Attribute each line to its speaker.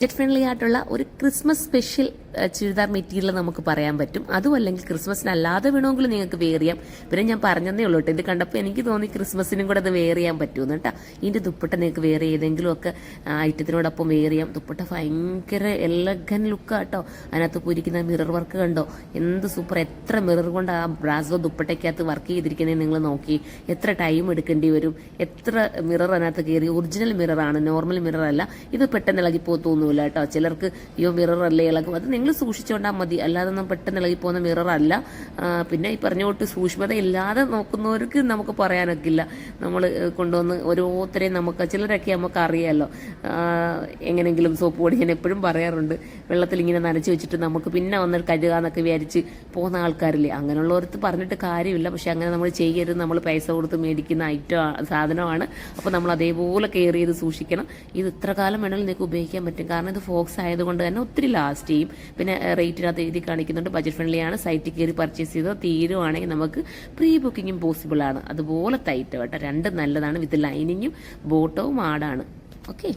Speaker 1: Budget friendly ആയിട്ടുള്ള ഒരു Christmas special churidar material നമുക്ക് പറയാൻ പറ്റും. അതും അല്ലെങ്കിൽ ക്രിസ്മസിനല്ലാതെ വേണമെങ്കിൽ നിങ്ങൾക്ക് വെയർ ചെയ്യാം. പിന്നെ ഞാൻ പറഞ്ഞതേ ഉള്ളൂ കേട്ടോ, ഇത് കണ്ടപ്പോൾ എനിക്ക് തോന്നി ക്രിസ്മസിനും കൂടെ അത് വെയർ ചെയ്യാൻ പറ്റുമെന്ന് കേട്ടോ. ഇതിന്റെ ദുപ്പട്ട നിങ്ങൾക്ക് വേറെ ഏതെങ്കിലും ഒക്കെ ഐറ്റത്തിനോടൊപ്പം വെയർ ചെയ്യാം. ദുപ്പട്ട ഭയങ്കര എലഗൻ ലുക്കാ കേട്ടോ. അതിനകത്ത് പൂരിക്കുന്ന മിറർ വർക്ക് കണ്ടോ, എന്ത് സൂപ്പർ. എത്ര മിറർ കൊണ്ട് ആ ബ്രാസോ ദുപ്പട്ടയ്ക്കകത്ത് വർക്ക് ചെയ്തിരിക്കുന്നത് നിങ്ങൾ നോക്കി. എത്ര ടൈം എടുക്കേണ്ടി വരും, എത്ര മിറർ അതിനകത്ത് കയറി. ഒറിജിനൽ മിററാണ്, നോർമൽ മിറർ അല്ല. ഇത് പെട്ടെന്ന് ഇളകിപ്പോ തോന്നുന്നു കേട്ടോ. ചിലർക്ക് അയ്യോ മിറർ അല്ലേ ഇളകും, അത് നിങ്ങൾ സൂക്ഷിച്ചുകൊണ്ടാൽ മതി. അല്ലാതെ ഒന്നും പെട്ടെന്ന് ഇളകി പോകുന്ന മിറർ അല്ല. പിന്നെ ഈ പറഞ്ഞോട്ട് സൂക്ഷ്മത ഇല്ലാതെ നോക്കുന്നവർക്ക് നമുക്ക് പറയാനൊക്കെ ഇല്ല. നമ്മൾ കൊണ്ടുവന്ന് ഓരോരുത്തരെയും നമുക്ക് ചിലരൊക്കെ നമുക്ക് അറിയാമല്ലോ, എങ്ങനെയെങ്കിലും സോപ്പ് പൊടി ഞാൻ എപ്പോഴും പറയാറുണ്ട്, വെള്ളത്തിൽ ഇങ്ങനെ നനച്ച് വെച്ചിട്ട് നമുക്ക് പിന്നെ വന്ന് കഴുകാന്നൊക്കെ വിചാരിച്ച് പോകുന്ന ആൾക്കാരില്ലേ. അങ്ങനെയുള്ളവർക്ക് പറഞ്ഞിട്ട് കാര്യമില്ല. പക്ഷെ അങ്ങനെ നമ്മൾ ചെയ്യരുത്. നമ്മൾ പൈസ കൊടുത്ത് മേടിക്കുന്ന സാധനമാണ്. അപ്പോൾ നമ്മൾ അതേപോലെ കെയർ ചെയ്ത് സൂക്ഷിക്കണം. ഇത് ഇത്ര കാലം വേണമെങ്കിൽ നിങ്ങൾക്ക് ഉപയോഗിക്കാൻ പറ്റും. കാരണം ഇത് ഫോക്സ് ആയതുകൊണ്ട് തന്നെ ഒത്തിരി ലാസ്റ്റ് ചെയ്യും. പിന്നെ റേറ്റിനകത്ത് എഴുതി കാണിക്കുന്നുണ്ട് ബഡ്ജറ്റ് ഫ്രണ്ട്ലി ആണ്. സൈറ്റിൽ കയറി പർച്ചേസ് ചെയ്തോ തീരുവാണെങ്കിൽ നമുക്ക് പ്രീ ബുക്കിങ്ങും പോസിബിൾ ആണ്. അതുപോലെ തയ്റ്റ് കേട്ടോ, രണ്ടും നല്ലതാണ്. വിത്ത് ലൈനിങ്ങും ബോട്ടവും ആടാണ്. ഓക്കെ.